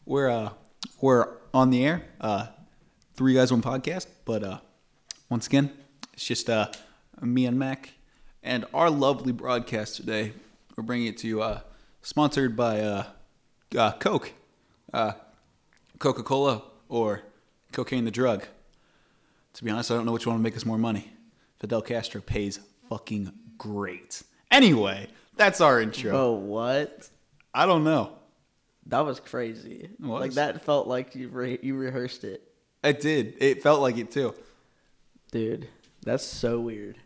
We're on the air. 3Guys1Podcast, but once again, it's just me and Mac, and our lovely broadcast today. We're bringing it to you, sponsored by Coke, Coca-Cola, or cocaine the drug. To be honest, I don't know which one will make us more money. Fidel Castro pays fucking great. Anyway, that's our intro. Oh, what? I don't know. That was crazy. It was? Like, that felt like you rehearsed it. It did. It felt like it too. Dude, that's so weird.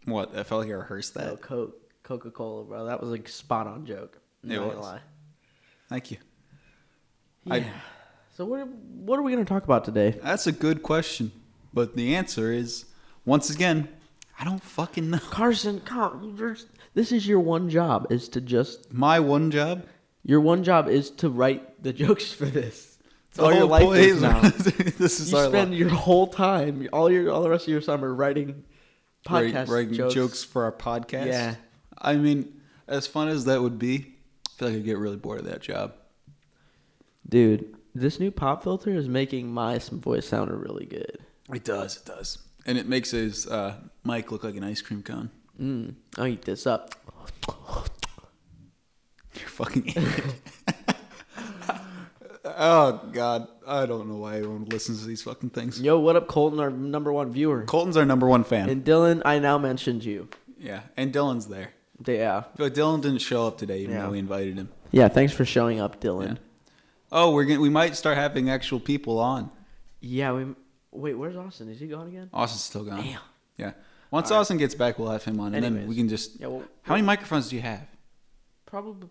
What? I felt like I rehearsed that. No, Coca-Cola, bro. That was like spot on joke. It Not was. gonna lie. Thank you. Yeah. So what are we gonna talk about today? That's a good question. But the answer is, once again, I don't fucking know. Carson, this is your one job, is to just... My one job? Your one job is to write the jokes for this. It's The all your whole life point is now. This is You our spend your whole time, all the rest of your summer writing podcast writing jokes. jokes for our podcast. Yeah. I mean, as fun as that would be, I feel like I'd get really bored of that job. Dude, this new pop filter is making my voice sound really good. It does. And it makes his mic look like an ice cream cone. I'll eat this up. You're fucking idiot. Oh, God. I don't know why everyone listens to these fucking things. Yo, what up, Colton, our number one viewer? Colton's our number one fan. And Dylan, I now mentioned you. Yeah, and Dylan's there. Yeah. But Dylan didn't show up today, even Yeah. though we invited him. Yeah, thanks for showing up, Dylan. Yeah. Oh, we might start having actual people on. Yeah, wait, where's Austin? Is he gone again? Austin's still gone. Damn. Yeah. Once Austin gets back, we'll have him on, and then Anyways. we can just. Yeah, well, How many microphones do you have? Probably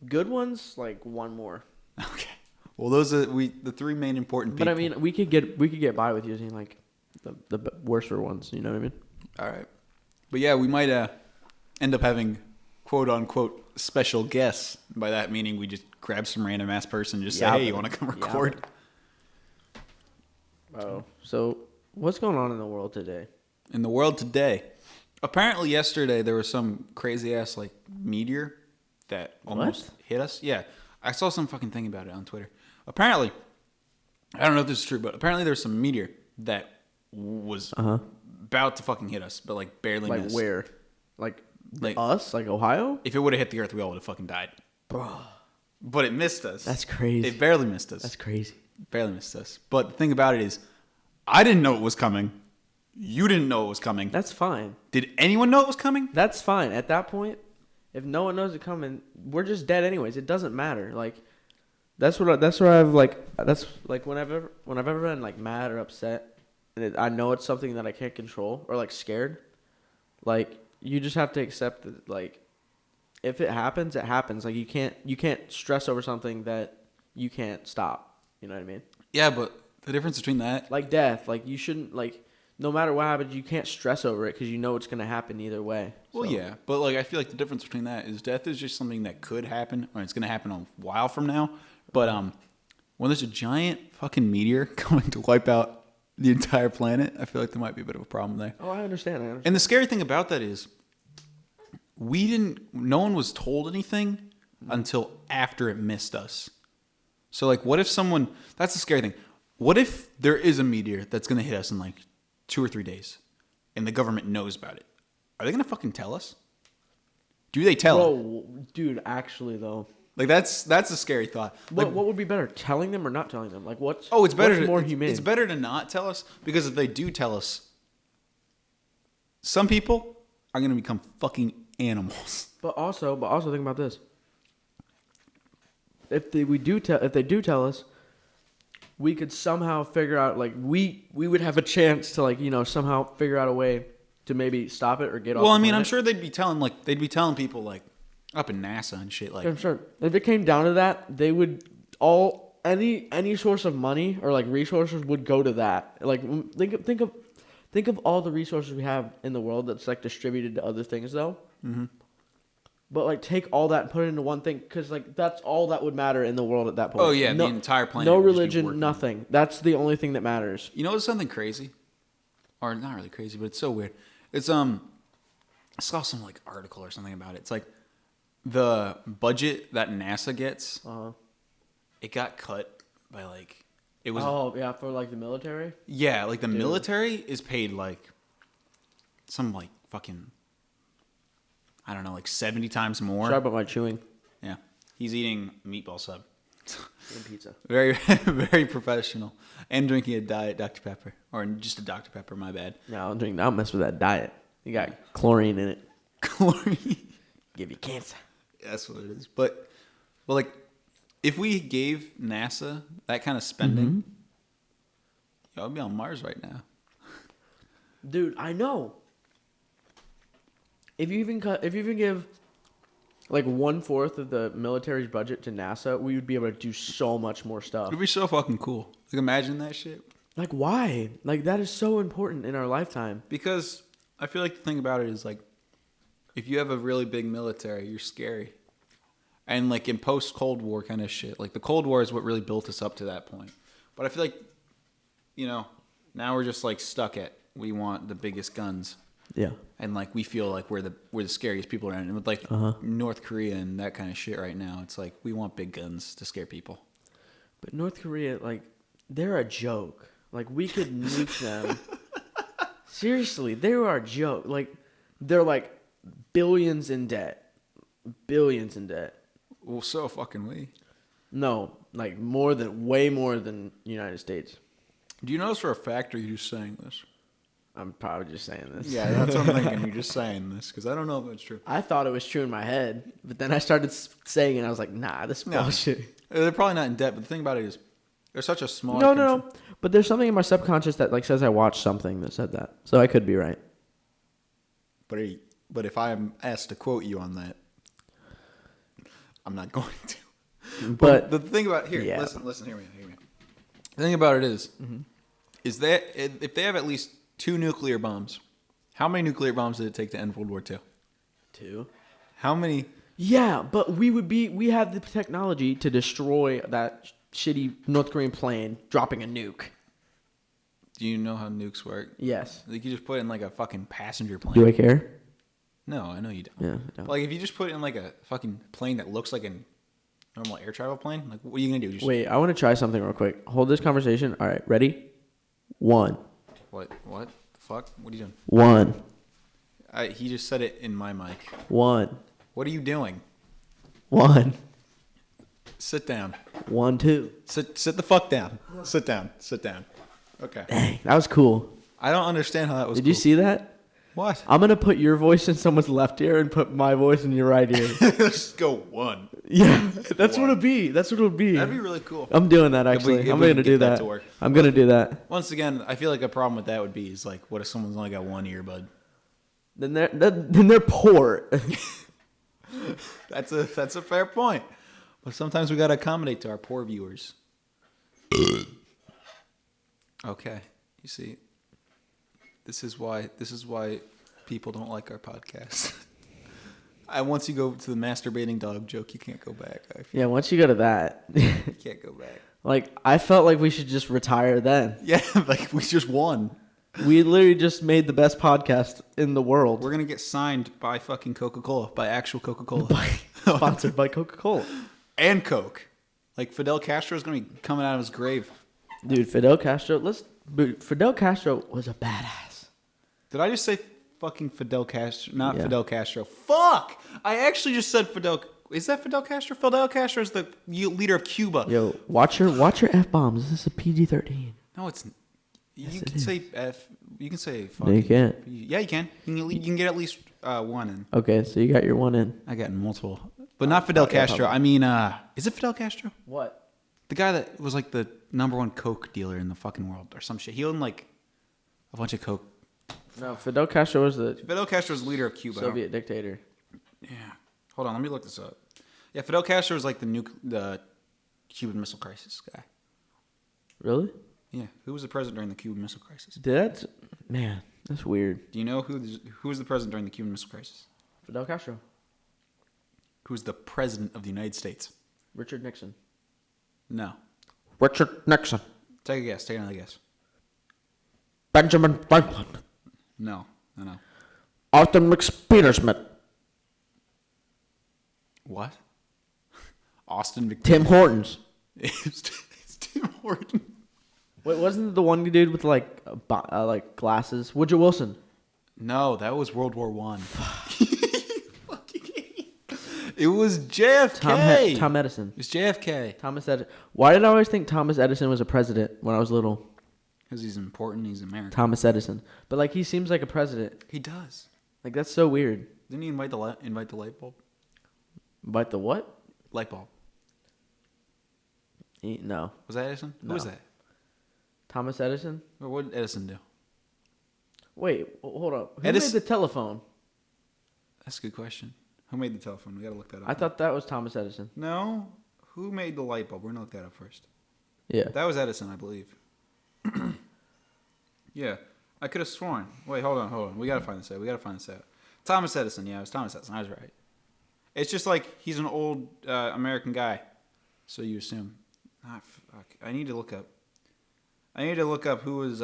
good ones, like one more. Okay. Well, those are the three main important people. But I mean, we could get by with using like the worser ones. You know what I mean? All right. But yeah, we might end up having quote unquote special guests. By that meaning, we just grab some random ass person and just say, "Hey, you want to come record?" Oh, so what's going on in the world today? In the world today, apparently yesterday there was some crazy ass like meteor that almost hit us. Yeah, I saw some fucking thing about it on Twitter. Apparently, I don't know if this is true, but apparently there's some meteor that was about to fucking hit us, but like barely Like missed. where? Like Like us? Like Ohio? if it would have hit the earth, we all would have fucking died. Bro, But it missed us. that's crazy. It barely missed us. That's crazy. Barely missed us. But the thing about it is, I didn't know it was coming. You didn't know it was coming. That's fine. Did anyone know it was coming? That's fine. At that point, if no one knows it coming, we're just dead anyways. It doesn't matter. Like that's where I've like that's like when I've ever been like mad or upset, and I know it's something that I can't control or like scared. Like you just have to accept that. Like if it happens, it happens. Like you can't stress over something that you can't stop. You know what I mean? Yeah, but the difference between that, Like death. Like you shouldn't like. No matter what happens, you can't stress over it because you know it's going to happen either way. well, So, yeah, but like I feel like the difference between that is death is just something that could happen, or it's going to happen a while from now. But when there's a giant fucking meteor coming to wipe out the entire planet, I feel like there might be a bit of a problem there. Oh, I understand. And the scary thing about that is, no one was told anything until after it missed us. So like, what if that's the scary thing. What if there is a meteor that's going to hit us in like 2 or 3 days and the government knows about it? Are they going to fucking tell us? Do they tell? Bro, dude, actually though. Like that's a scary thought. Like, What would be better, telling them or not telling them? Like it's better. What's more humane? It's better to not tell us, because if they do tell us, some people are going to become fucking animals. But also think about this. If they do tell us, we could somehow figure out, like we would have a chance to, like, you know, somehow figure out a way to maybe stop it or get off. Well, I the mean, I'm planet. sure they'd be telling people like up in NASA and shit like. I'm sure if it came down to that, they would any source of money or like resources would go to that. Like think of all the resources we have in the world that's like distributed to other things though. Mm-hmm. But like take all that and put it into one thing, because like that's all that would matter in the world at that point. Oh yeah, the entire planet. No would just be religion, working. nothing. That's the only thing that matters. You know what's something crazy, or not really crazy, but it's so weird. It's I saw some like article or something about it. It's like the budget that NASA gets it got cut by like it was. Oh yeah, for like the military. Yeah, like the military is paid like some like fucking I don't know, like 70 times more. Sorry about my chewing. Yeah, he's eating meatball sub. And pizza. Very, very professional. And drinking a diet Dr. Pepper. Or just a Dr. Pepper, my bad. No, I'll mess with that diet. You got chlorine in it. Chlorine. Give you cancer. That's what it is. But, well, like, if we gave NASA that kind of spending, y'all would be on Mars right now. Dude, I know. If you even give like 1/4 of the military's budget to NASA, we would be able to do so much more stuff. It'd be so fucking cool. Like, imagine that shit. Like, why? Like, that is so important in our lifetime. Because I feel like the thing about it is, like, if you have a really big military, you're scary. And, like, in post-Cold War kind of shit, like, the Cold War is what really built us up to that point. But I feel like, you know, now we're just, like, stuck at, we want the biggest guns. Yeah. And, like, we feel like we're the scariest people around. And with, like, North Korea and that kind of shit right now, it's like, we want big guns to scare people. But North Korea, like, they're a joke. Like, we could nuke them. Seriously, they are a joke. Like, they're, like, billions in debt. Billions in debt. Well, so fucking we. No, like, way more than United States. Do you know this for a fact, or are you just saying this? I'm probably just saying this. Yeah, that's what I'm thinking. You're just saying this, because I don't know if it's true. I thought it was true in my head, but then I started saying it, and I was like, nah, this is bullshit. They're probably not in debt, but the thing about it is, they're such a small... No. But there's something in my subconscious that like says I watched something that said that. So I could be right. But if I'm asked to quote you on that, I'm not going to. But the thing about... Here, yeah. listen, hear me out. The thing about it is that if they have at least 2 nuclear bombs, how many nuclear bombs did it take to end World War II? 2. How many... Yeah, but we have the technology to destroy that shitty North Korean plane dropping a nuke. Do you know how nukes work? Yes. Like, you just put it in like a fucking passenger plane. Do I care? No, I know you don't. Yeah, I don't. Like, if you just put it in like a fucking plane that looks like a normal air travel plane, like, what are you gonna do? Just... Wait, I want to try something real quick. Hold this conversation. All right, ready? 1. What? The fuck? What are you doing? 1. He just said it in my mic. 1. What are you doing? 1. Sit down. 1, 2. Sit the fuck down. Sit down. Okay. Dang, that was cool. I don't understand how that was. Did you see that? What? I'm gonna put your voice in someone's left ear and put my voice in your right ear. Let's go 1. Yeah, that's what it'll be. That's what it'll be. That'd be really cool. I'm doing that actually. If I'm we gonna could do get that. to work. I'm gonna do that. Once again, I feel like a problem with that would be is like, what if someone's only got 1 earbud? Then they're poor. That's a fair point. But sometimes we gotta accommodate to our poor viewers. Okay, you see, this is why people don't like our podcast. Once you go to the masturbating dog joke, you can't go back. Yeah, once you go to that, You can't go back. like I felt like we should just retire then. Yeah, like we just won. We literally just made the best podcast in the world. We're gonna get signed by fucking Coca-Cola, by actual Coca-Cola, Sponsored by Coca-Cola. and Coke. Like Fidel Castro is gonna be coming out of his grave. Dude, Fidel Castro was a badass. Did I just say fucking Fidel Castro? Not Yeah. Fidel Castro. Fuck! I actually just said Fidel. Is that Fidel Castro? Fidel Castro is the leader of Cuba. Yo, watch your F-bombs. This is a PG-13. No, it's. You Yes, can it say F. You can say No, fucking. you can't. Yeah, you can. You can get at least 1 in. Okay, so you got your 1 in. I got multiple, but not Fidel yeah, Castro. probably. I mean, is it Fidel Castro? What? The guy that was like the #1 Coke dealer in the fucking world or some shit. He owned like a bunch of Coke. No, Fidel Castro was the Fidel Castro was the leader of Cuba. Soviet dictator. Yeah. Hold on, let me look this up. Yeah, Fidel Castro was like the Cuban Missile Crisis guy. Really? Yeah. Who was the president during the Cuban Missile Crisis? Man, that's weird. Do you know who was the president during the Cuban Missile Crisis? Fidel Castro. Who's the president of the United States? Richard Nixon. No. Richard Nixon. Take a guess. Take another guess. Benjamin Franklin. No. Arthur McSpearsmith. What? Austin McTeer. Tim Hortons. It's Tim Horton. Wait, wasn't it the one dude with like glasses? Woodrow Wilson. No, that was World War One. It was JFK. Tom Edison. It was JFK. Thomas Edison. Why did I always think Thomas Edison was a president when I was little? Because he's important. He's American. Thomas Edison. But like he seems like a president. He does. Like that's so weird. Didn't he invite the light bulb? Invite the what? Light bulb. No. Was that Edison? No. Who was that? Thomas Edison? Or what did Edison do? Wait, hold up. Who made the telephone? That's a good question. Who made the telephone? We gotta look that up. I thought that was Thomas Edison. No. Who made the light bulb? We're gonna look that up first. Yeah. That was Edison, I believe. Yeah. I could have sworn. Wait, hold on. We gotta find this out. Thomas Edison. Yeah, it was Thomas Edison. I was right. It's just like he's an old American guy. So you assume. Ah, fuck. I need to look up who was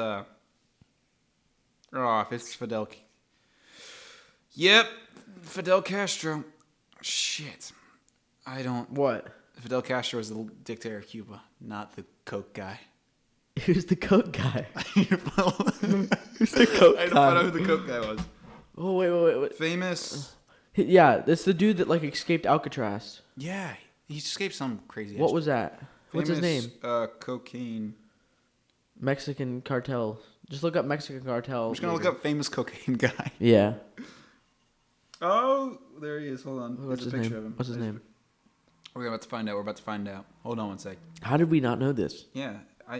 if it's Fidel. Yep, Fidel Castro. Shit. I don't. What? Fidel Castro was the dictator of Cuba, not the coke guy. Who's the coke guy? Who's the coke guy? I don't know who the coke guy was. Oh, wait. Famous. Yeah, it's the dude that like escaped Alcatraz. Yeah, he escaped some crazy. What was that? What's his name? Cocaine. Mexican cartel. Just look up Mexican cartel. I'm just gonna look up famous cocaine guy. Yeah. Oh, there he is. Hold on. What's his name? Of him. What's his name? We're about to find out. Hold on one sec. How did we not know this? Yeah.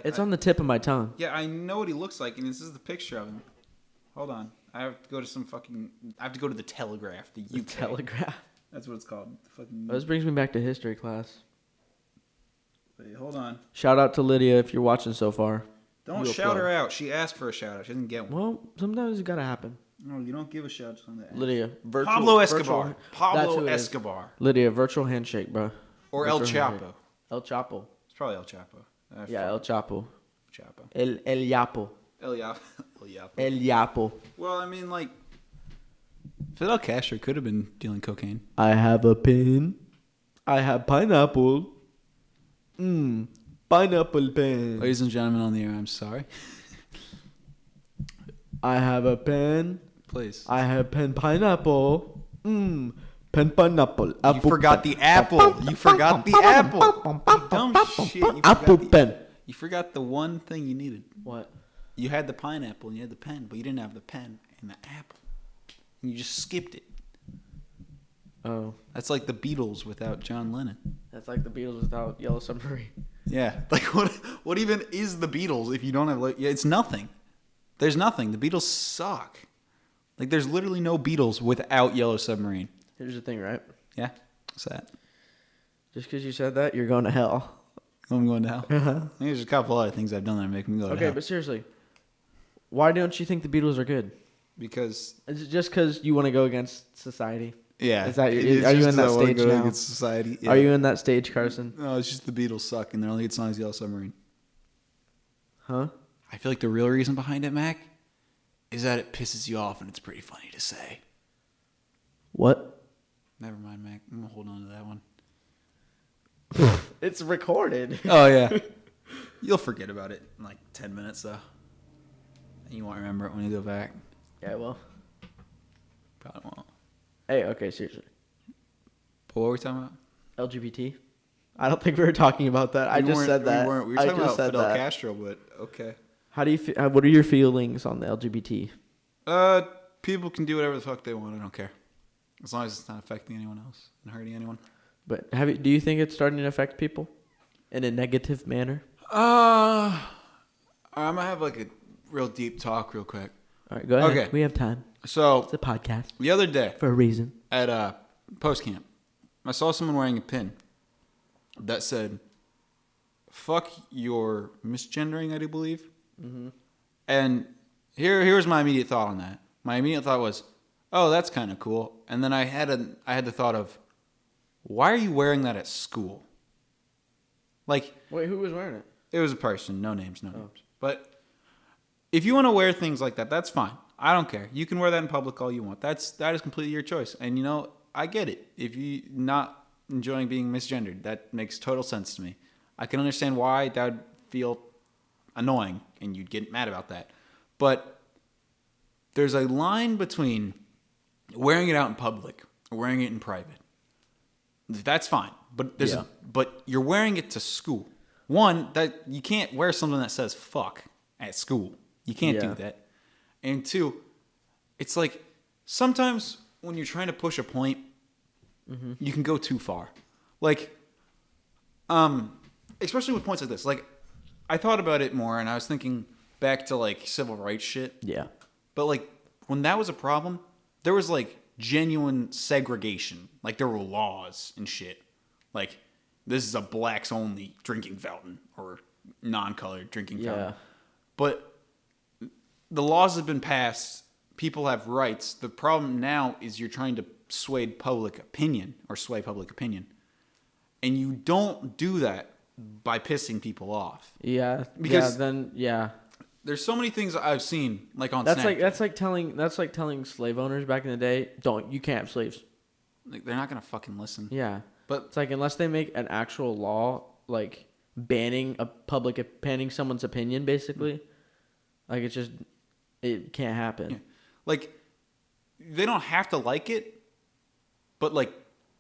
It's on the tip of my tongue. Yeah, I know what he looks like, and this is the picture of him. Hold on. I have to go to the Telegraph, the UK. The Telegraph. That's what it's called. This brings me back to history class. Wait, hold on. Shout out to Lydia if you're watching so far. Don't shout her out. She asked for a shout out. She didn't get one. Well, sometimes it's gotta happen. No, you don't give a shout out on that. Lydia, Pablo Escobar. Pablo Escobar. Lydia, virtual handshake, bro. Or virtual El Chapo. Handshake. El Chapo. It's probably El Chapo. Yeah, El Chapo. Chapo. El Yapo. El Yapo. El Yapo. El Yapo. Well, I mean, like, Fidel Castro could have been dealing cocaine. I have a pen. I have pineapple. Pineapple pen. Ladies and gentlemen on the air, I'm sorry. I have a pen. Please. I have pen pineapple. Pen pineapple. You forgot the apple. You forgot the apple. Dumb shit. Apple pen. You forgot the one thing you needed. What? You had the pineapple and you had the pen, but you didn't have the pen and the apple. And you just skipped it. Oh. That's like the Beatles without John Lennon. That's like the Beatles without Yellow Submarine. Yeah. Like what even is the Beatles if you don't have it's nothing. There's nothing. The Beatles suck. Like there's literally no Beatles without Yellow Submarine. Here's the thing, right? Yeah. What's that? Just because you said that, you're going to hell. I'm going to hell. Uh-huh. I think there's a couple other things I've done that make me go to hell. Okay, but seriously, why don't you think the Beatles are good? Because Is it just because you want to go against society? yeah, Is that it are you just in that 'cause I wanna stage go now? against society. Yeah. Are you in that stage, Carson? No, it's just the Beatles suck, and their only good song is Yellow Submarine. Huh? I feel like the real reason behind it, Mac, is that it pisses you off, and it's pretty funny to say. What? Never mind, Mac. I'm gonna hold on to that one. It's recorded. Oh yeah, you'll forget about it in like 10 minutes though. And you won't remember it when you go back. Yeah, well. Probably won't. Hey, okay, seriously. But what were we talking about? LGBT? I don't think we were talking about that. I just said that. We weren't. We were I talking just about said Fidel that. Castro, but okay. How do you? What are your feelings on the LGBT? People can do whatever the fuck they want. I don't care, as long as it's not affecting anyone else and hurting anyone. But do you think it's starting to affect people in a negative manner? I'm gonna have like a real deep talk real quick. All right, go ahead. Okay. We have time. So It's a podcast the other day for a reason. at post camp, I saw someone wearing a pin that said, "Fuck your misgendering," I do believe. Mm-hmm. And here's my immediate thought on that. My immediate thought was, "Oh, that's kind of cool." And then I had the thought of, why are you wearing that at school? Like, Wait, who was wearing it? it was a person, no names. But if you want to wear things like that, that's fine. I don't care. You can wear that in public all you want. That is completely your choice. And I get it. If you not enjoying being misgendered, that makes total sense to me. I can understand why that would feel annoying and you'd get mad about that. But there's a line between wearing it out in public or wearing it in private. That's fine. But but you're wearing it to school. One, that you can't wear something that says fuck at school. You can't do that. And two, it's like sometimes when you're trying to push a point, you can go too far. Like, especially with points like this. Like, I thought about it more, and I was thinking back to like civil rights shit. Yeah. But like when that was a problem, there was like genuine segregation. Like there were laws and shit. Like this is a blacks only drinking fountain or non-colored drinking fountain. But the laws have been passed. People have rights. The problem now is you're trying to sway public opinion. And you don't do that by pissing people off. Yeah. Because there's so many things I've seen like on Snapchat. That's like telling slave owners back in the day, you can't have slaves. Like, they're not gonna fucking listen. Yeah. But it's like unless they make an actual law like banning someone's opinion basically, like it can't happen. Yeah. Like they don't have to like it, but like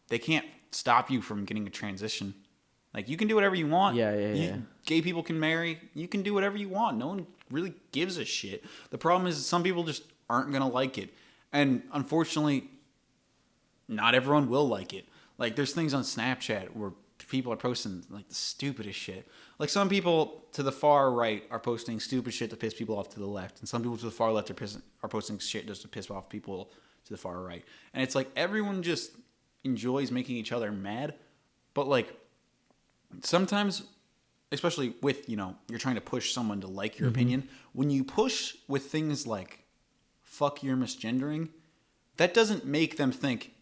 they can't stop you from getting a transition. Like you can do whatever you want. Gay people can marry. You can do whatever you want. No one really gives a shit. The problem is some people just aren't gonna like it, and unfortunately, not everyone will like it. Like there's things on Snapchat where people are posting like the stupidest shit. Like some people to the far right are posting stupid shit to piss people off to the left, and some people to the far left are posting shit just to piss off people to the far right. And it's like everyone just enjoys making each other mad, but like sometimes, especially with you're trying to push someone to like your opinion, when you push with things like fuck you're misgendering, that doesn't make them think,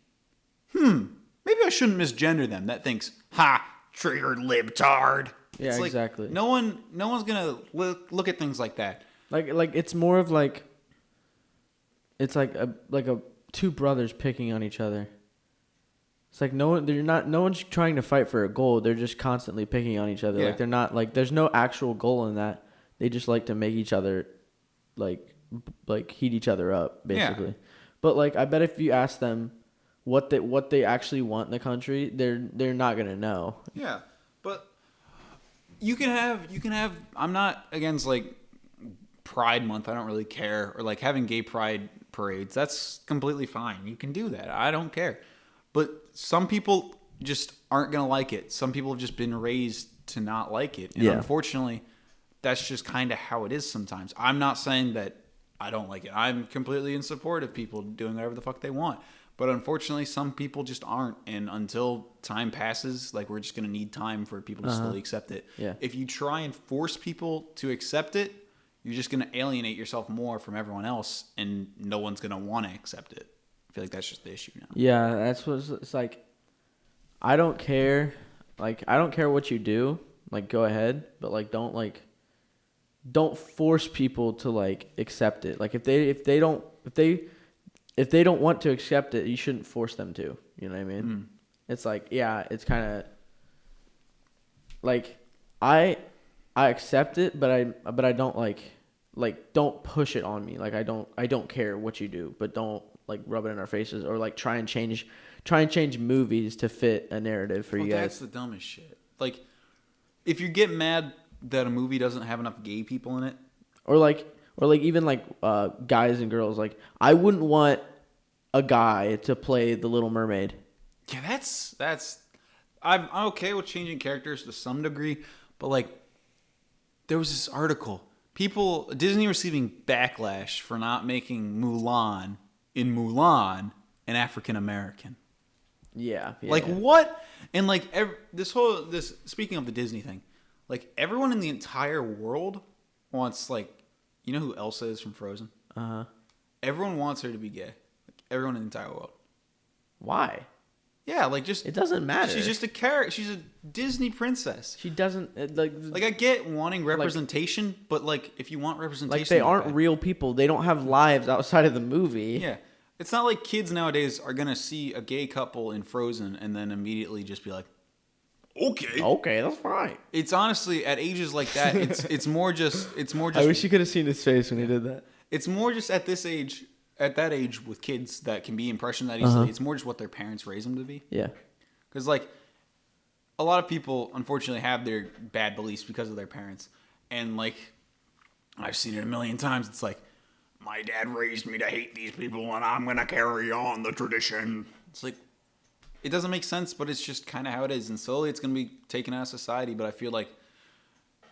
maybe I shouldn't misgender them. That thinks, ha, triggered libtard. Yeah, it's like, exactly. No one's gonna look at things like that. Like it's more of like, it's like a two brothers picking on each other. It's like no one's trying to fight for a goal. They're just constantly picking on each other. Yeah. Like they're not like there's no actual goal in that. They just like to make each other like heat each other up basically. Yeah. But like I bet if you ask them what they actually want in the country, they're not gonna know. Yeah, but you can have. I'm not against like Pride Month. I don't really care, or like having gay pride parades. That's completely fine. You can do that. I don't care. But some people just aren't gonna like it. Some people have just been raised to not like it, and unfortunately, that's just kind of how it is sometimes. I'm not saying that I don't like it. I'm completely in support of people doing whatever the fuck they want. But unfortunately, some people just aren't. And until time passes, like we're just going to need time for people to slowly accept it. Yeah. If you try and force people to accept it, you're just going to alienate yourself more from everyone else. And no one's going to want to accept it. I feel like that's just the issue now. Yeah, that's what it's like. I don't care. Like, I don't care what you do. Like, go ahead. But, like, don't force people to, like, accept it. Like, if they don't want to accept it, you shouldn't force them to. You know what I mean? It's like, it's kind of like I accept it, but I don't like don't push it on me. Like I don't care what you do, but don't like rub it in our faces or like try and change movies to fit a narrative for you guys. That's the dumbest shit. Like if you get mad that a movie doesn't have enough gay people in it, or even like guys and girls. Like I wouldn't want a guy to play the Little Mermaid. Yeah, that's. I'm okay with changing characters to some degree, but like there was this article, Disney receiving backlash for not making Mulan an African American. Yeah. Like what? And like this speaking of the Disney thing, like everyone in the entire world wants like. You know who Elsa is from Frozen? Everyone wants her to be gay. Like, everyone in the entire world. Why? Yeah, like just... It doesn't matter. She's just a character. She's a Disney princess. She doesn't... Like, I get wanting representation, but, like, if you want representation... Like, they aren't real people. They don't have lives outside of the movie. Yeah. It's not like kids nowadays are going to see a gay couple in Frozen and then immediately just be like, Okay, that's fine. It's honestly at ages like that. It's more just. I wish you could have seen his face when he did that. It's more just at that age with kids that can be impressioned that easily. It's more just what their parents raise them to be. Yeah. Because like a lot of people unfortunately have their bad beliefs because of their parents, and like I've seen it a million times. It's like my dad raised me to hate these people, and I'm gonna carry on the tradition. It's like it doesn't make sense, but it's just kind of how it is, and slowly it's gonna be taken out of society. But I feel like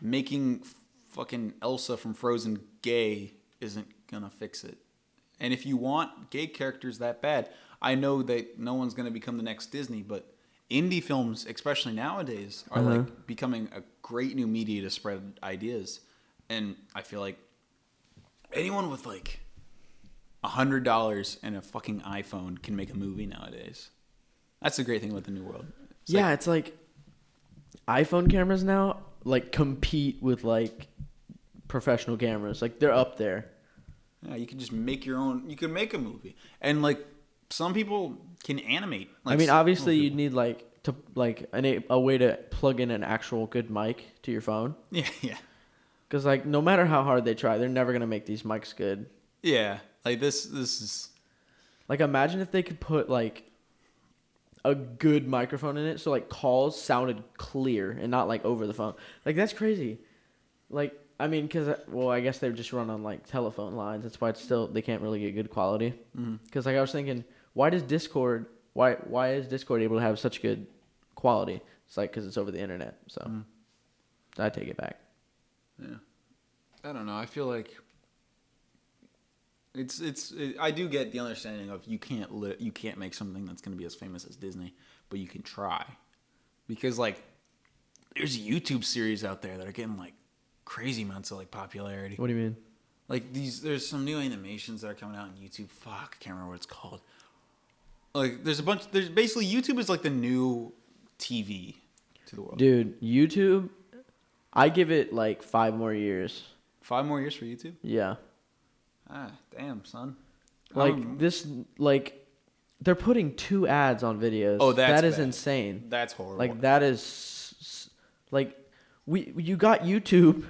making fucking Elsa from Frozen gay isn't gonna fix it. And if you want gay characters that bad, I know that no one's gonna become the next Disney, but indie films, especially nowadays, are like becoming a great new media to spread ideas. And I feel like anyone with like $100 and a fucking iPhone can make a movie nowadays. That's the great thing about the new world. It's like iPhone cameras now like compete with like professional cameras. Like they're up there. Yeah, you can just make your own. You can make a movie, and like some people can animate. Like, I mean, obviously you need like a way to plug in an actual good mic to your phone. Yeah, yeah. Because like no matter how hard they try, they're never gonna make these mics good. Yeah, like this is like imagine if they could put like a good microphone in it, so like calls sounded clear and not like over the phone. Like that's crazy. Like I mean, because I guess they just run on like telephone lines. That's why they can't really get good quality. Because like I was thinking, why is Discord able to have such good quality? It's like because it's over the internet. So I take it back. Yeah, I don't know. I feel like I do get the understanding of you can't make something that's going to be as famous as Disney, but you can try, because like there's YouTube series out there that are getting like crazy amounts of like popularity. What do you mean? Like there's some new animations that are coming out on YouTube. Fuck, I can't remember what it's called. Like there's basically YouTube is like the new TV to the world. Dude, YouTube, I give it like 5 more years. 5 more years for YouTube? Yeah. Ah, damn, son. They're putting 2 ads on videos. Oh, that is bad. insane. That's horrible. Like that is like you got YouTube,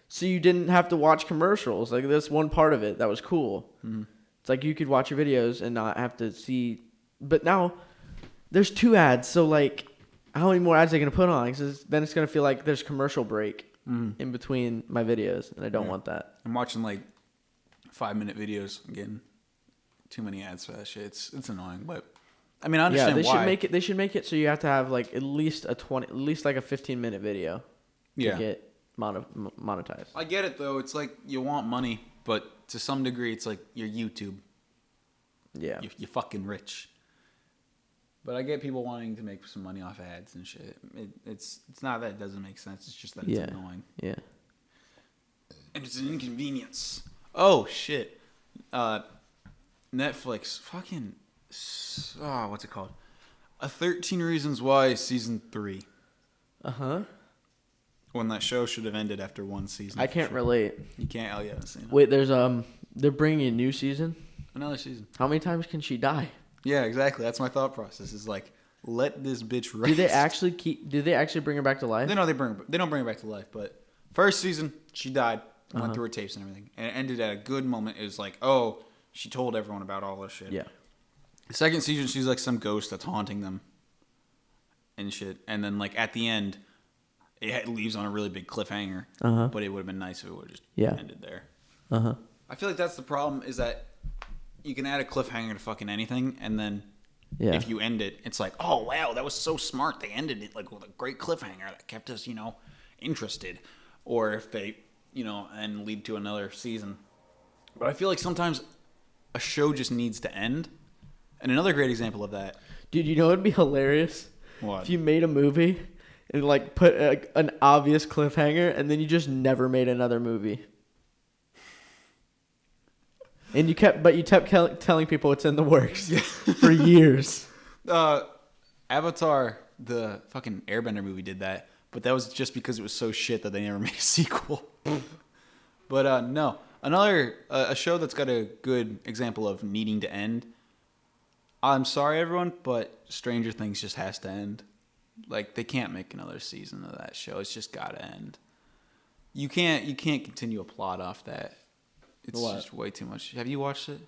so you didn't have to watch commercials. Like that's one part of it that was cool. Mm-hmm. It's like you could watch your videos and not have to see. But now there's 2 ads, so like how many more ads are they gonna put on? Because then it's gonna feel like there's commercial break in between my videos, and I don't want that. I'm watching like 5-minute videos and getting too many ads for that shit. It's annoying, but I mean I understand why. They should make it so you have to have like at least like a 15-minute video to get monetized. I get it though. It's like you want money, but to some degree it's like you're YouTube. Yeah. You're fucking rich. But I get people wanting to make some money off ads and shit. It's not that it doesn't make sense. It's just that it's annoying. Yeah. And it's an inconvenience. Oh, shit. Netflix. Fucking... what's it called? 13 Reasons Why Season 3. Uh-huh. When that show should have ended after 1 season. I can't relate. You can't? Oh, yeah. I've seen it. Wait, they're bringing a new season? Another season. How many times can she die? Yeah, exactly. That's my thought process. Is like, let this bitch rest. Did they actually bring her back to life? They don't bring her back to life, but first season she died, went through her tapes and everything, and it ended at a good moment. It was like, oh, she told everyone about all this shit. Yeah. The second season, she's like some ghost that's haunting them and shit, and then like at the end, it leaves on a really big cliffhanger. But it would have been nice if it would have just ended there. I feel like that's the problem, is that you can add a cliffhanger to fucking anything, and then if you end it, it's like, oh, wow, that was so smart. They ended it like with a great cliffhanger that kept us, interested. Or if they, and lead to another season. But I feel like sometimes a show just needs to end. And another great example of that. Dude, you know what would be hilarious? What? If you made a movie and like put an obvious cliffhanger, and then you just never made another movie. And you kept telling people it's in the works for years. Avatar, the fucking Airbender movie, did that, but that was just because it was so shit that they never made a sequel. But no, another a show that's got a good example of needing to end. I'm sorry, everyone, but Stranger Things just has to end. Like, they can't make another season of that show. It's just gotta end. You can't continue a plot off that. It's just way too much. Have you watched it?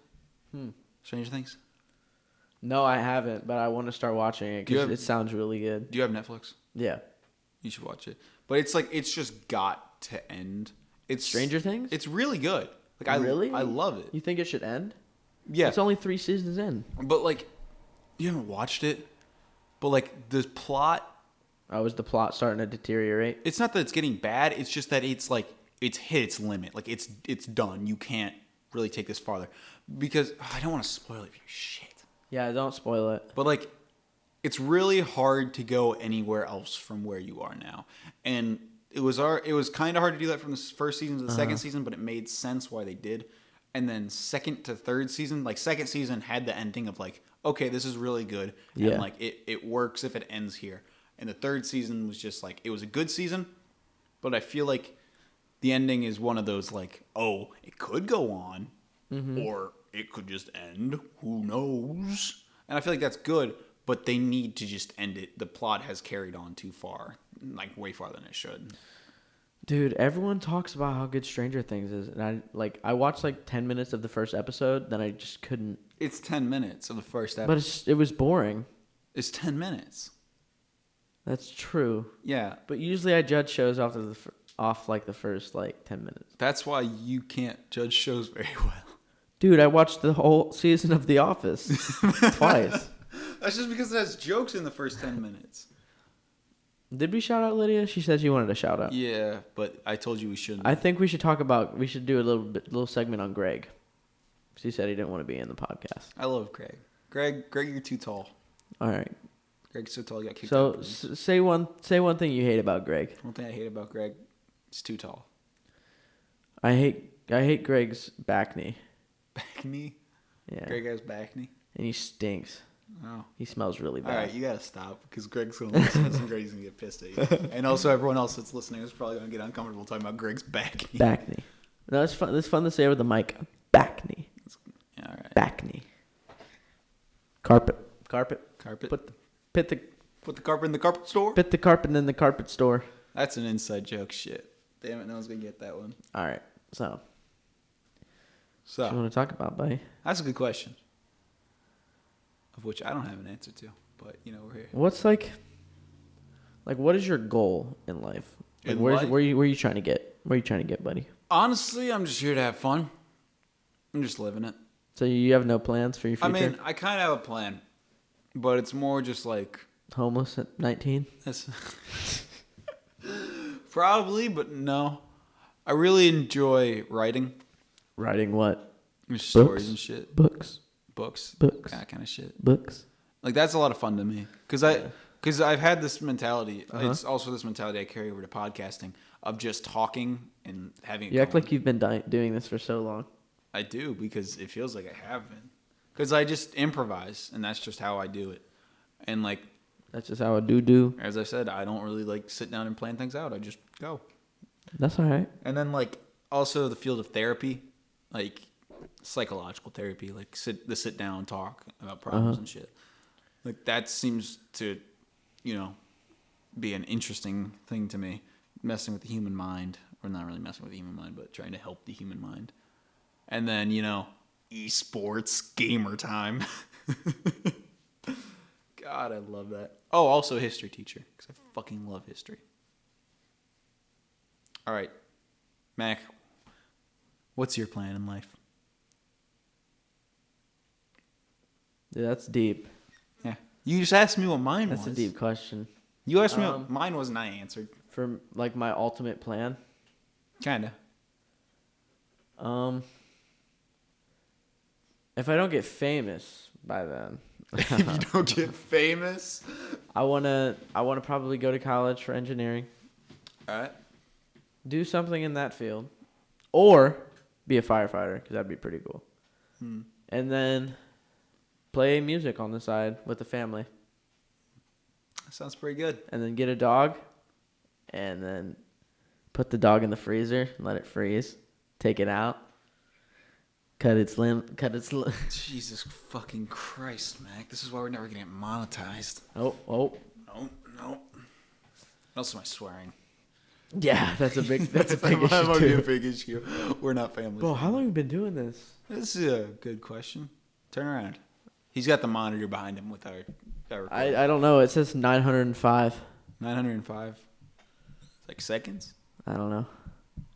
Stranger Things? No, I haven't, but I want to start watching it because it sounds really good. Do you have Netflix? Yeah. You should watch it. But it's like, it's just got to end. It's Stranger Things? It's really good. Like, I love it. You think it should end? Yeah. It's only 3 seasons in. But, like, you haven't watched it? But, like, the plot... Oh, is the plot starting to deteriorate? It's not that it's getting bad. It's just that it's, like, it's hit its limit. Like, it's done. You can't really take this farther. Because... I don't want to spoil it for you. Shit. Yeah, don't spoil it. But, like, it's really hard to go anywhere else from where you are now. And it was kind of hard to do that from the first season to the second season, but it made sense why they did. And then second to third season, like, second season had the ending of, like, okay, this is really good. Yeah. And, like, it works if it ends here. And the third season was just, like, it was a good season, but I feel like the ending is one of those, like, oh, it could go on, or it could just end. Who knows? And I feel like that's good, but they need to just end it. The plot has carried on too far, like, way farther than it should. Dude, everyone talks about how good Stranger Things is, and I watched like 10 minutes of the first episode, then I just couldn't. It's 10 minutes of the first episode. But it was boring. It's 10 minutes. That's true. Yeah. But usually I judge shows off like the first like 10 minutes. That's why you can't judge shows very well. Dude, I watched the whole season of The Office twice. That's just because it has jokes in the first 10 minutes. Did we shout out Lydia? She said she wanted a shout out. Yeah, but I told you we shouldn't. I think we should do a little segment on Greg. He said he didn't want to be in the podcast. I love Greg. Greg, you're too tall. All right. Greg's so tall, you got kicked So out. say one thing you hate about Greg. One thing I hate about Greg, it's too tall. I hate Greg's back knee. Back knee? Yeah. Greg has back knee? And he stinks. Oh. He smells really bad. All right, you got to stop because Greg's going to listen to this and Greg's going to get pissed at you. And also everyone else that's listening is probably going to get uncomfortable talking about Greg's back knee. Back knee. No, it's fun. It's fun to say over the mic. Back knee. Yeah, all right. Back knee. Carpet. Put the carpet in the carpet store? the carpet in the carpet store. That's an inside joke shit. Damn it, no one's going to get that one. All right. So. What do you want to talk about, buddy? That's a good question. Of which I don't have an answer to, but we're here. What's like what is your goal in life? Like, where are you trying to get? Where are you trying to get, buddy? Honestly, I'm just here to have fun. I'm just living it. So you have no plans for your future? I mean, I kind of have a plan, but it's more just like homeless at 19? Probably, but no. I really enjoy writing. Writing what? Stories and shit. Books. That kind of shit. Books. Like, that's a lot of fun to me. Because I've had this mentality. It's also this mentality I carry over to podcasting of just talking and having You act like you've been doing this for so long. I do, because it feels like I have been. Because I just improvise, and that's just how I do it. And, like... That's just how I do. As I said, I don't really, like, sit down and plan things out. I just go. That's all right. And then, like, also the field of therapy, like, psychological therapy, like, sit down and talk about problems and shit. Like, that seems to, be an interesting thing to me. Messing with the human mind, or not really messing with the human mind, but trying to help the human mind. And then, esports, gamer time. God, I love that. Oh, also history teacher, because I fucking love history. All right, Mac, what's your plan in life? Dude, that's deep. Yeah, you just asked me what mine was. That's a deep question. You asked me what mine was, and I answered. For, like, my ultimate plan? Kinda. If I don't get famous by then... If you don't get famous? I wanna probably go to college for engineering. All right. Do something in that field. Or be a firefighter, because that'd be pretty cool. And then play music on the side with the family. That sounds pretty good. And then get a dog. And then put the dog in the freezer and let it freeze. Take it out. Cut its limb. Jesus fucking Christ, Mac. This is why we're never going to get monetized. Oh. No. No. Also, my swearing. Yeah, that's a big issue That might be a too. big issue. We're not family. Bro, how long have you been doing this? This is a good question. Turn around. He's got the monitor behind him with our recording. I don't know. It says 905. 905. Like seconds? I don't know.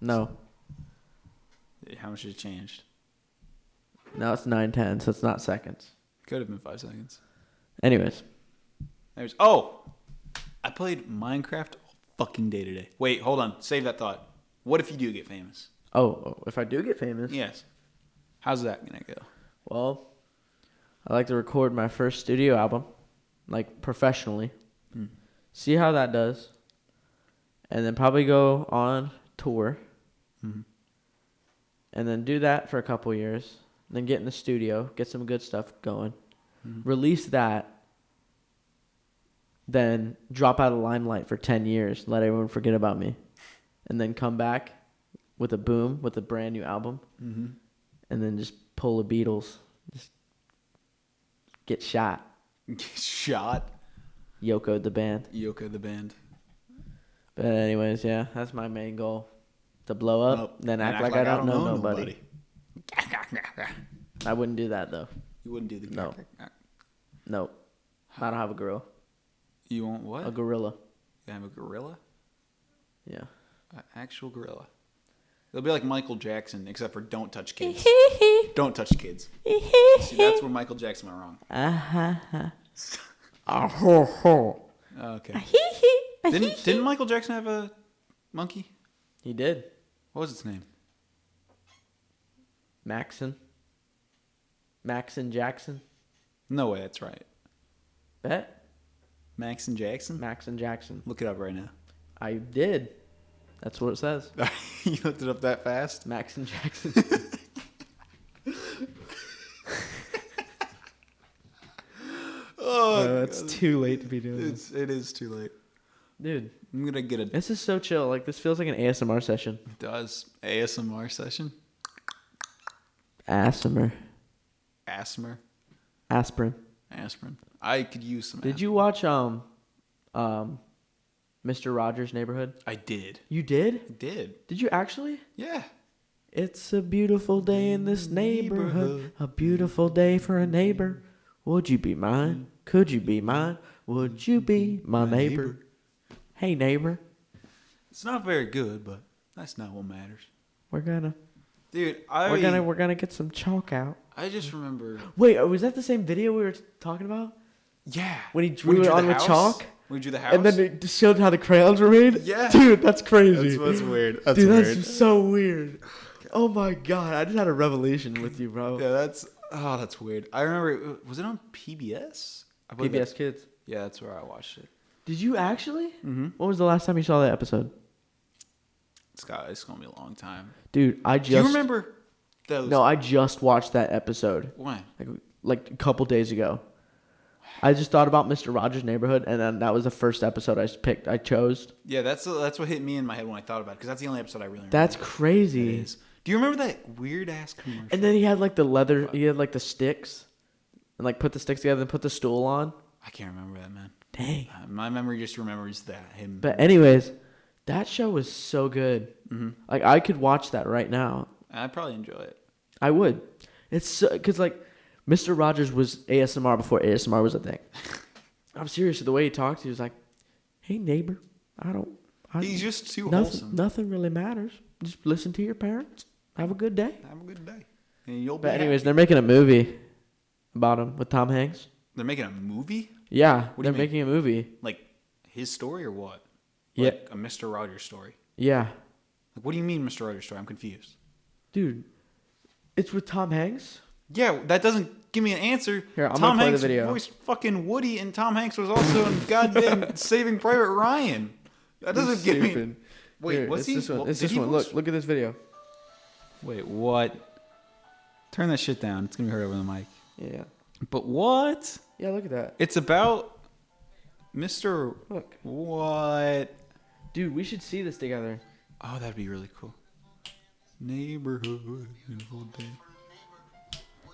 No. How much has it changed? Now it's 910, so it's not seconds. Could have been 5 seconds. Anyways. I played Minecraft all fucking day today. Wait, hold on. Save that thought. What if you do get famous? Oh, if I do get famous. Yes. How's that going to go? Well, I like to record my first studio album, like professionally. See how that does. And then probably go on tour. Mm-hmm. And then do that for a couple years. Then get in the studio, get some good stuff going. Mm-hmm. Release that. Then drop out of the limelight for 10 years. Let everyone forget about me. And then come back with a boom, with a brand new album. Mm-hmm. And then just pull the Beatles. Just get shot. Shot? Yoko the band. Yoko the band. But anyways, yeah, that's my main goal. To blow up, then act like I don't know nobody. I wouldn't do that, though. You wouldn't do the... No. Nope. I don't have a gorilla. You want what? A gorilla. You have a gorilla? Yeah. An actual gorilla. It'll be like Michael Jackson, except for don't touch kids. Don't touch kids. See, that's where Michael Jackson went wrong. Okay. Didn't Michael Jackson have a monkey? He did. What was its name? Maxon Jackson. No way, that's right. Bet? Max and Jackson? Maxon Jackson. Look it up right now. I did. That's what it says. You looked it up that fast? Maxon Jackson. It's too late to be doing this. It is too late. Dude. I'm going to get a... This is so chill. Like, this feels like an ASMR session. It does. ASMR session? ASMR. Asthma? Aspirin. Aspirin. I could use some Did you watch Mr. Rogers' Neighborhood? I did. You did? I did. Did you actually? Yeah. It's a beautiful day in this neighborhood. A beautiful day for a neighbor. Would you be mine? Could you be mine? Would you be my neighbor? Hey, neighbor. It's not very good, but that's not what matters. We're gonna get some chalk out. I just remember. Wait, was that the same video we were talking about? Yeah. When he drew it on with chalk? We drew the house. And then it just showed how the crayons were made? Yeah. Dude, that's crazy. That's weird. That's so weird. Oh my god, I just had a revelation with you, bro. Yeah, that's weird. I remember, was it on PBS? PBS Kids. Yeah, that's where I watched it. Did you actually? Mm-hmm. When was the last time you saw that episode? It's gonna be a long time. Dude, Do you remember those? No, I just watched that episode. When? Like a couple days ago. I just thought about Mr. Rogers' Neighborhood, and then that was the first episode I chose. Yeah, that's what hit me in my head when I thought about it, because that's the only episode I really remember. That's crazy. It is. Do you remember that weird ass commercial? And then he had like the leather, he had like the sticks, and like put the sticks together and put the stool on. I can't remember that, man. Dang. My memory just remembers him. But anyways, that show was so good. Mm-hmm. Like I could watch that right now. I'd probably enjoy it. I would. It's so, because like Mr. Rogers was ASMR before ASMR was a thing. I'm serious. The way he talks, he was like, "Hey neighbor, He's just too nothing, wholesome. Nothing really matters. Just listen to your parents. Have a good day. Have a good day. And you'll be But anyways, happy. they're making a movie about him with Tom Hanks. They're making a movie? Yeah, What do they're you mean? making a movie. Like his story or what? Yeah. Like a Mr. Rogers story. Yeah. Like, what do you mean Mr. Rogers story? I'm confused. Dude, it's with Tom Hanks? Yeah, that doesn't give me an answer. Here, I'm Tom gonna play Hanks the video. voiced fucking Woody, and Tom Hanks was also in goddamn Saving Private Ryan. That doesn't give me... Wait, Here, what's it's he? this one. It's did this he one. voice- Look at this video. Wait, what? Turn that shit down. It's going to be heard over the mic. Yeah. But what? Yeah, look at that. It's about Mr. Look. What? Dude, we should see this together. Oh, that'd be really cool. Neighborhood. Beautiful day.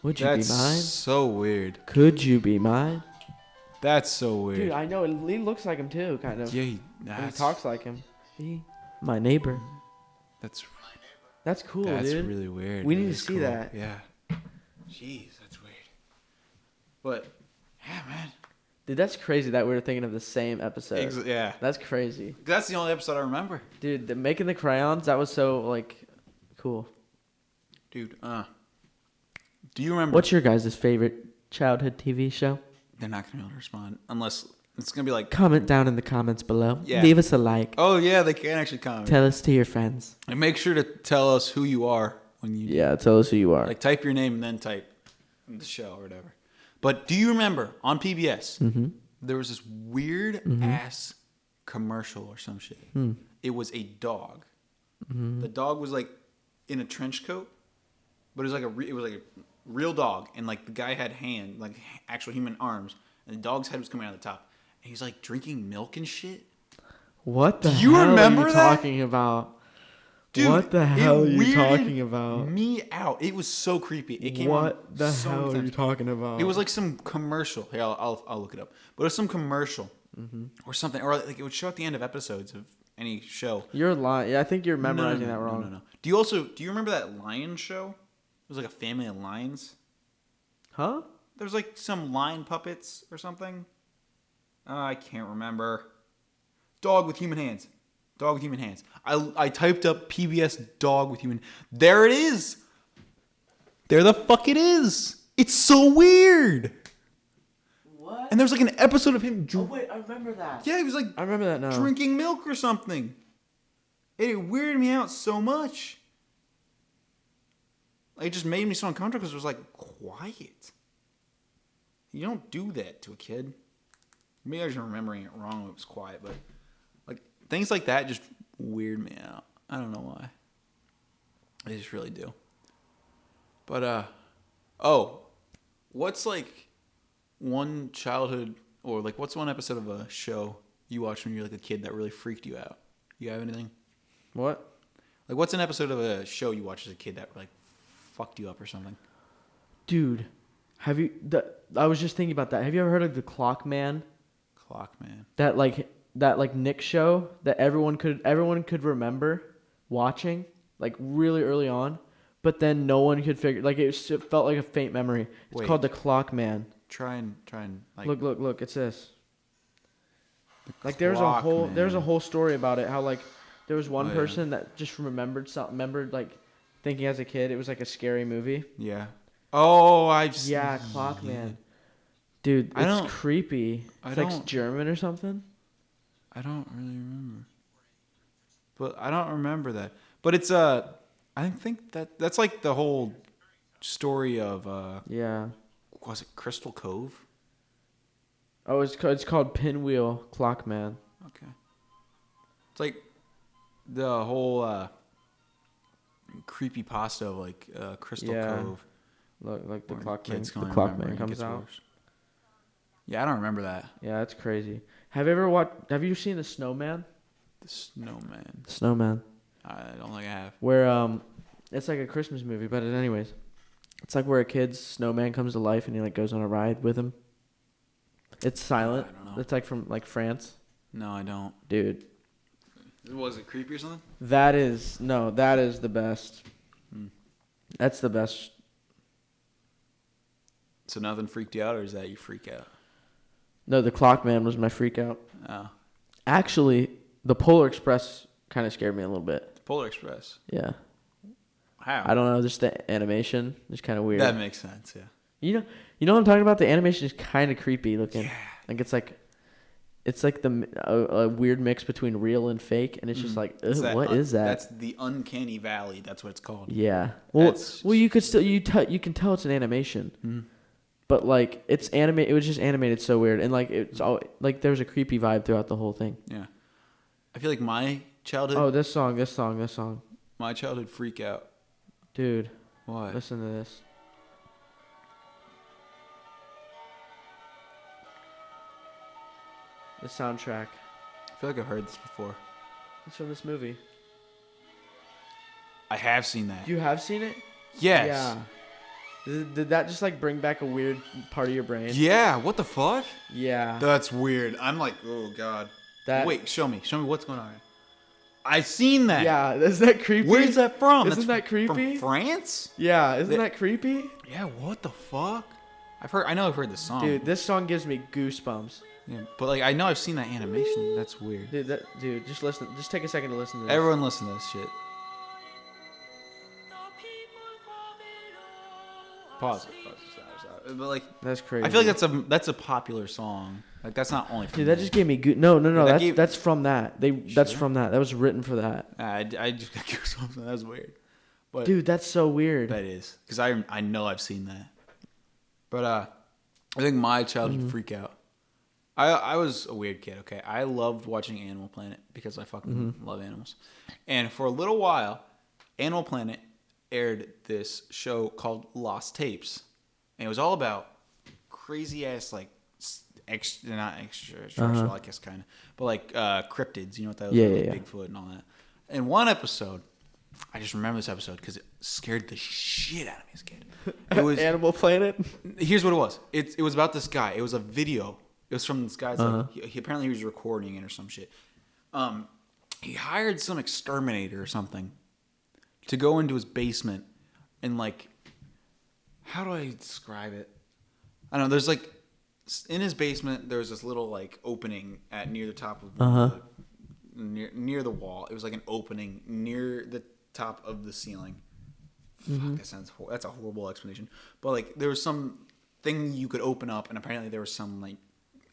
Would you That's be mine? so weird. Could you be mine? That's so weird. Dude, I know. He looks like him too, kind of. Yeah, He talks like him. My neighbor. That's cool, that's dude. really weird. We That need to is see cool. that. Yeah. Jeez, that's weird. But yeah, man. Dude, that's crazy that we were thinking of the same episode. Yeah. That's crazy. That's the only episode I remember. Dude, making the crayons, that was so, like, cool. Dude, do you remember? What's your guys' favorite childhood TV show? They're not going to be able to respond unless it's going to be like... Comment down in the comments below. Yeah. Leave us a like. Oh, yeah, they can actually comment. Tell us to your friends. And make sure to tell us who you are when you... Yeah, tell us who you are. Like, type your name and then type the show or whatever. But do you remember on PBS, there was this weird-ass commercial or some shit. It was a dog. The dog was, like, in a trench coat, but it was like a real dog. And, like, the guy had like, actual human arms. And the dog's head was coming out of the top. And he was, like, drinking milk and shit. What the you hell remember are you that? talking about? Dude, what the hell are you weirded talking about? Me out. It was so creepy. It came What on the so hell many are you times. talking about? It was like some commercial. Here, I'll look it up. But it was some commercial or something, or like it would show at the end of episodes of any show. You're lying. Yeah, I think you're memorizing that wrong. No. Do you remember that lion show? It was like a family of lions. Huh? There was like some lion puppets or something. I can't remember. Dog with human hands. Dog with human hands. I typed up PBS dog with human. There it is. There the fuck it is. It's so weird. What? And there was like an episode of him. Oh wait, I remember that. Yeah, he was like I remember that now. drinking milk or something. It weirded me out so much. Like, it just made me so uncomfortable because it was like quiet. You don't do that to a kid. Maybe I was remembering it wrong when it was quiet, but like things like that just weird me out. I don't know why. They just really do. But what's like one childhood or like what's one episode of a show you watched when you were like a kid that really freaked you out? You have anything? What? Like what's an episode of a show you watched as a kid that like fucked you up or something? Dude, I was just thinking about that. Have you ever heard of the Clock Man? Clock Man. That like Nick show that everyone could remember watching like really early on, but then no one could figure it felt like a faint memory. It's called the Clock Man. Try and like Look, it's this. Like there's a whole story about it, how like there was one person that just remembered like thinking as a kid it was like a scary movie. Yeah. Oh, Clock Man. Dude, it's creepy. It's like German or something. I don't really remember. But I don't remember that. But it's I think that's like the whole story of was it Crystal Cove? Oh, it's called Pinwheel Clock Man. Okay. It's like the whole creepypasta of like Crystal Cove. Look, like the Clock Man comes out. Worse. Yeah, I don't remember that. Yeah, that's crazy. Have you seen The Snowman? The Snowman. Snowman. I don't think I have. Where it's like a Christmas movie, but anyways, it's like where a kid's snowman comes to life and he like goes on a ride with him. It's silent. I don't know. It's like from like France. No, I don't. Dude. Was it creepy or something? That is the best. That's the best. So nothing freaked you out, or is that you freak out? No, the Clock Man was my freak out. Oh. Actually, the Polar Express kind of scared me a little bit. The Polar Express. Yeah. How? I don't know, just the animation is kind of weird. That makes sense, yeah. You know what I'm talking about? The animation is kind of creepy looking. Yeah. Like it's like a weird mix between real and fake, and it's just like, what is that? That's the uncanny valley. That's what it's called. Yeah. Well, you could still you can tell it's an animation, but like it's animated. It was just animated so weird, and like it's all like there's a creepy vibe throughout the whole thing. Yeah. I feel like my childhood. Oh, this song. My childhood freak out. Dude. What? Listen to this. The soundtrack. I feel like I've heard this before. It's from this movie. I have seen that. You have seen it? Yes. Yeah. Did that just like bring back a weird part of your brain? Yeah, what the fuck? Yeah. That's weird. I'm like, oh god. That. Wait, show me what's going on. I've seen that. Yeah, isn't that creepy? Where's that from? Isn't that creepy? From France? Yeah, isn't that creepy? Yeah, what the fuck? I know I've heard this song. Dude, this song gives me goosebumps. Yeah, but like I know I've seen that animation. That's weird. Dude, just listen. Just take a second to listen to this. Everyone listen to this shit. Pause it. Stop. But like, that's crazy. I feel like that's a popular song. Like that's not only. Dude, that just gave me no. That's from that. That's Sure? from that. That was written for that. I just got goosebumps. That was weird. But dude, that's so weird. That is because I know I've seen that. But I think my childhood freak out. I was a weird kid. Okay, I loved watching Animal Planet because I fucking love animals. And for a little while, Animal Planet aired this show called Lost Tapes, and it was all about crazy ass like not extraterrestrial, I guess kind of, but like cryptids. You know what that was? Yeah, like yeah. Bigfoot and all that. And one episode, I just remember this episode because it scared the shit out of me as a kid. It was Animal Planet. Here's what it was. It was about this guy. It was a video. It was from this guy's. Like, he apparently he was recording it or some shit. He hired some exterminator or something to go into his basement and like, how do I describe it? I don't know. There's like in his basement. There was this little like opening near the top of near the wall. It was like an opening near the top of the ceiling. Fuck, that's a horrible explanation. But like there was some thing you could open up, and apparently there was some like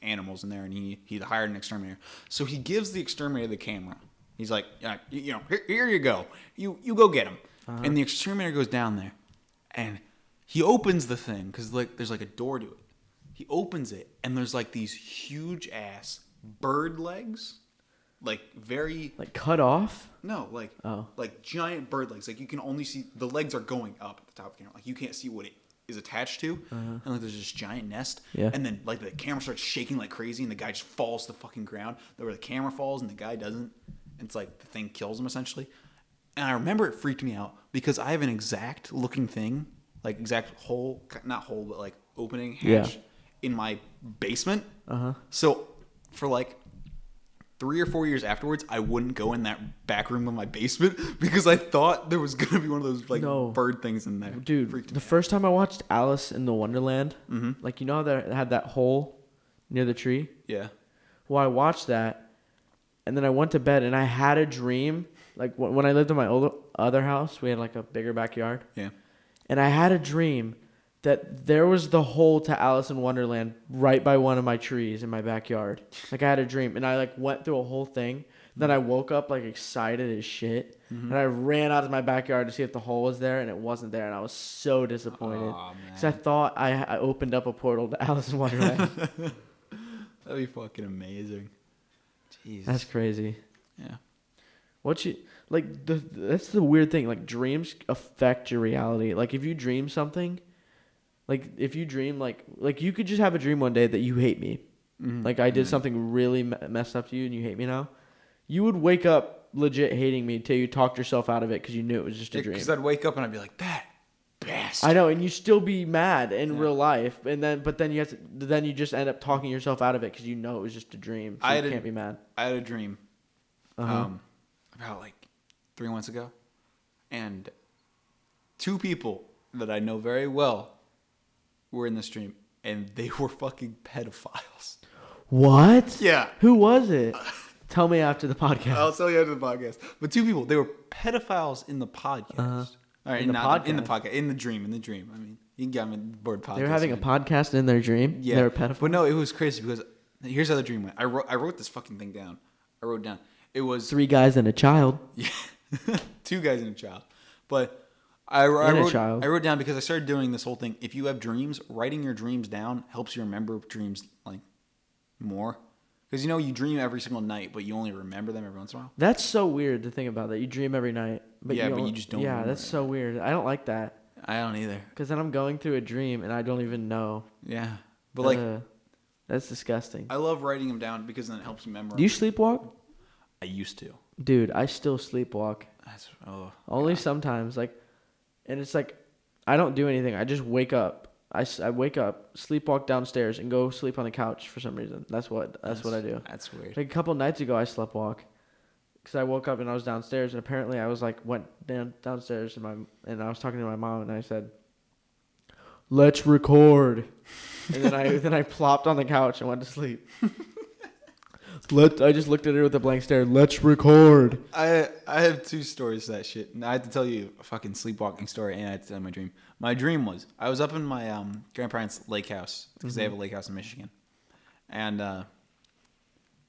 animals in there, and he hired an exterminator. So he gives the exterminator the camera. He's like, here you go. You go get him. And the exterminator goes down there, and he opens the thing because like there's like a door to it. He opens it, and there's like these huge ass bird legs. Like very like cut off? No, like giant bird legs. Like you can only see the legs are going up at the top of the camera. Like you can't see what it is attached to. And like there's this giant nest. Yeah. And then like the camera starts shaking like crazy, and the guy just falls to the fucking ground. Where the camera falls and the guy doesn't. And it's like the thing kills him essentially. And I remember it freaked me out because I have an exact looking thing, like exact hole, not hole, but like opening hatch in my basement. So for like 3 or 4 years afterwards, I wouldn't go in that back room of my basement because I thought there was gonna be one of those like bird things in there. Dude, the first time I watched Alice in the Wonderland, like you know how they had that hole near the tree? Yeah. Well, I watched that, and then I went to bed, and I had a dream. Like when I lived in my other house, we had like a bigger backyard. Yeah. And I had a dream that there was the hole to Alice in Wonderland right by one of my trees in my backyard. Like I had a dream, and I like went through a whole thing. Then I woke up like excited as shit, and I ran out of my backyard to see if the hole was there, and it wasn't there, and I was so disappointed because I thought I opened up a portal to Alice in Wonderland. That'd be fucking amazing. Jesus. That's crazy. Yeah. That's the weird thing. Like dreams affect your reality. Like if you dream something. Like, if you dream, like you could just have a dream one day that you hate me. Like, I did something really messed up to you and you hate me now. You would wake up legit hating me until you talked yourself out of it because you knew it was just a dream. Because I'd wake up and I'd be like, that bastard. I know, and you still be mad in real life. But then you just end up talking yourself out of it because you know it was just a dream. So you can't be mad. I had a dream about like 3 months ago. And 2 people that I know very well were in this dream, and they were fucking pedophiles. What? Yeah. Who was it? Tell me after the podcast. I'll tell you after the podcast. But 2 people, they were pedophiles in the podcast. All right, in the podcast. In the dream. I mean, you got me bored podcast. They were having a podcast in their dream? Yeah. They were pedophiles? But no, it was crazy because here's how the dream went. I wrote this fucking thing down. I wrote down. It was 3 guys and a child. Yeah. 2 guys and a child. But I wrote down because I started doing this whole thing. If you have dreams, writing your dreams down helps you remember dreams like more. Because you dream every single night, but you only remember them every once in a while. That's so weird to think about that. You dream every night. But you just don't. Yeah, that's so weird. I don't like that. I don't either. Because then I'm going through a dream and I don't even know. Yeah. But that's disgusting. I love writing them down because then it helps me memorize. Do you sleepwalk? I used to. Dude, I still sleepwalk. That's Only sometimes. And it's like, I don't do anything. I just wake up. I wake up, sleepwalk downstairs, and go sleep on the couch for some reason. That's what I do. That's weird. Like a couple nights ago, I sleptwalk because I woke up and I was downstairs, and apparently I was like went downstairs and I was talking to my mom, and I said, "Let's record," and then I plopped on the couch and went to sleep. I just looked at her with a blank stare. Let's record. I have 2 stories to that shit. And I had to tell you a fucking sleepwalking story, and I had to tell you my dream. My dream was I was up in my grandparents' lake house because they have a lake house in Michigan, and I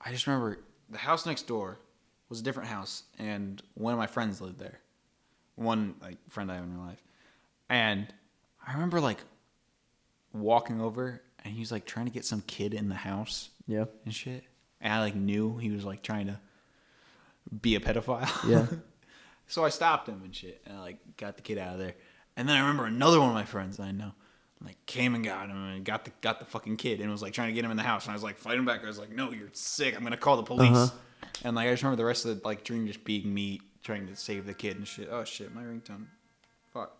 just remember the house next door was a different house, and one of my friends lived there. One like friend I have in real life, and I remember like walking over, and he was like trying to get some kid in the house, Yeah. and shit. And I like knew he was like trying to be a pedophile. Yeah. So I stopped him and shit, and I like got the kid out of there. And then I remember another one of my friends I know, like came and got him and got the fucking kid and was like trying to get him in the house. And I was like fighting back. I was like, "No, you're sick. I'm gonna call the police." Uh-huh. And like I just remember the rest of the like dream just being me trying to save the kid and shit. Oh shit, my ringtone. Fuck.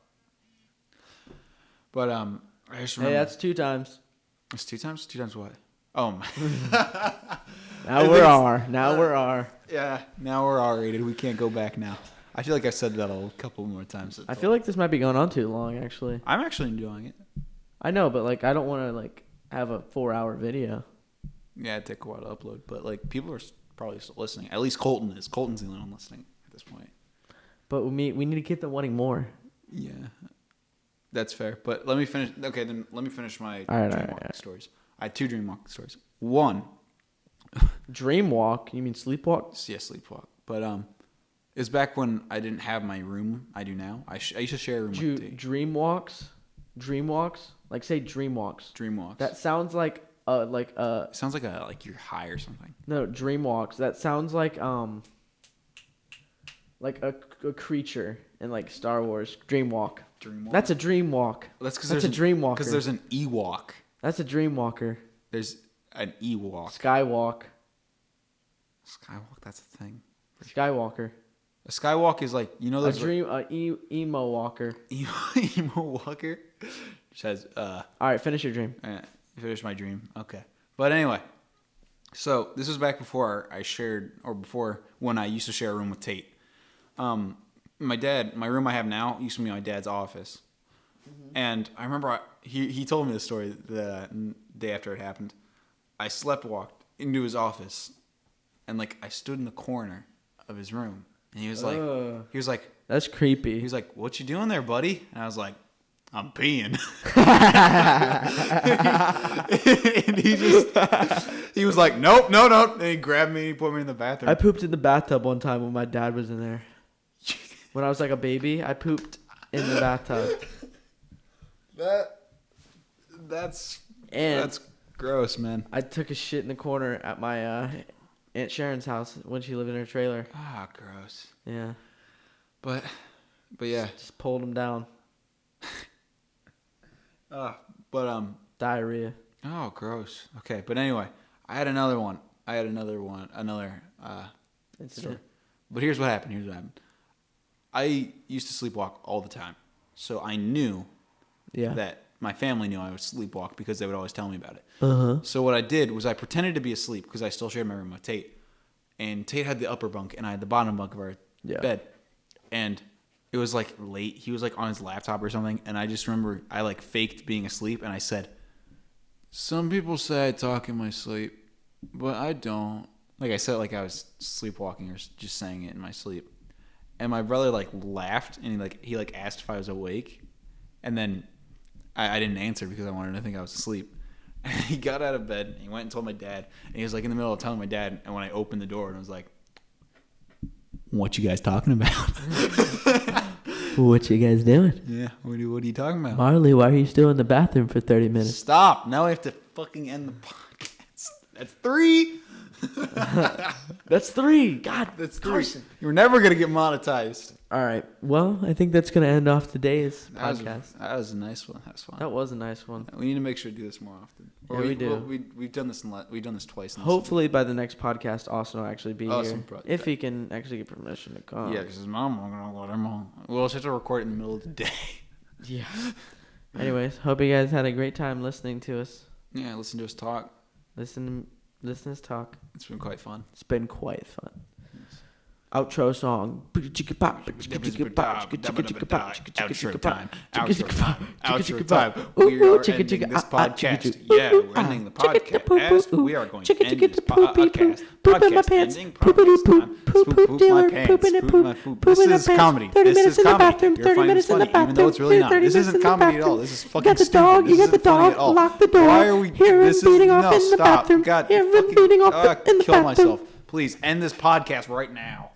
But I just remember. Hey, that's 2 times. It's 2 times. 2 times what? Oh my. Now we're R. Yeah, now we're R-rated. We can't go back now. I feel like I said that a couple more times. I feel like this might be going on too long, actually. I'm actually enjoying it. I know, but like I don't want to like have a 4-hour video. Yeah, it'd take a while to upload, but like people are probably still listening. At least Colton is. Colton's the only one listening at this point. But we need to get them wanting more. Yeah, that's fair. But let me finish. Okay, then let me finish my All dream right. walking stories. I had 2 dream walking stories. One. Dream walk? You mean sleepwalk? Yeah, sleepwalk. But it's back when I didn't have my room. I do now. I used to share a room with T. Dream walks? Like say dream walks. Dream walks. That sounds like It sounds like you're high or something. No, dream walks. That sounds like a creature in like Star Wars. Dream walk. Dream walk. That's a dream walk. That's because that's a dream walker. Because there's an Ewok. That's a dream walker. There's an Ewok. Skywalk. Skywalk. That's a thing. Skywalker. A skywalk is like a dream. Emo walker. Emo walker. Says. All right, finish your dream. Finish my dream. Okay, but anyway, so this was back before I shared, or before when I used to share a room with Tate. My room I have now used to be my dad's office, and I remember he told me the story the day after it happened. I sleptwalked into his office, and like I stood in the corner of his room. And he was like, that's creepy. He was like, "What you doing there, buddy?" And I was like, "I'm peeing." And he was like, "Nope, no." And he grabbed me and he put me in the bathroom. I pooped in the bathtub one time when my dad was in there. When I was like a baby, I pooped in the bathtub. That's gross, man. I took a shit in the corner at my Aunt Sharon's house when she lived in her trailer. Ah, gross. Yeah. But yeah. Just pulled him down. Diarrhea. Oh, gross. Okay, but anyway, I had another one. Story. But here's what happened. I used to sleepwalk all the time. So I knew that my family knew I would sleepwalk because they would always tell me about it. Uh-huh. So what I did was I pretended to be asleep because I still shared my room with Tate. And Tate had the upper bunk and I had the bottom bunk of our bed. And it was like late. He was like on his laptop or something. And I just remember I like faked being asleep and I said, "Some people say I talk in my sleep, but I don't." Like I said, like I was sleepwalking or just saying it in my sleep. And my brother like laughed and he asked if I was awake. And then I didn't answer because I wanted to think I was asleep. And he got out of bed and he went and told my dad. And he was like in the middle of telling my dad. And when I opened the door and I was like, "What you guys talking about?" What you guys doing? Yeah, what are you talking about? Marley, why are you still in the bathroom for 30 minutes? Stop. Now we have to fucking end the podcast. That's 3. That's 3. God, that's 3. Carson. You're never going to get monetized. All right. Well, I think that's going to end off today's podcast. That was a nice one. That was fun. That was a nice one. We need to make sure to do this more often. Yeah, we do. Well, we've done this twice. Hopefully by the next podcast, Austin will actually be here. Brought if he can actually get permission to come. Yeah, because his mom won't let him on. We'll just have to record it in the middle of the day. Yeah. Anyways, hope you guys had a great time listening to us. Yeah, listen to us talk. Listen to us talk. It's been quite fun. It's been quite fun. Outro song. Outro time. Outro time. We are ending this podcast. Yeah, we're ending the podcast. We are going to end this podcast. Podcast ending. Podcast time. Poop my pants. Poop my poop. This is comedy. This is comedy. You're finding this funny, even though it's really not. This isn't comedy at all. This is fucking stupid. This isn't funny at all. Why are we? This is no stop. God, fucking kill myself. Please end this podcast right now.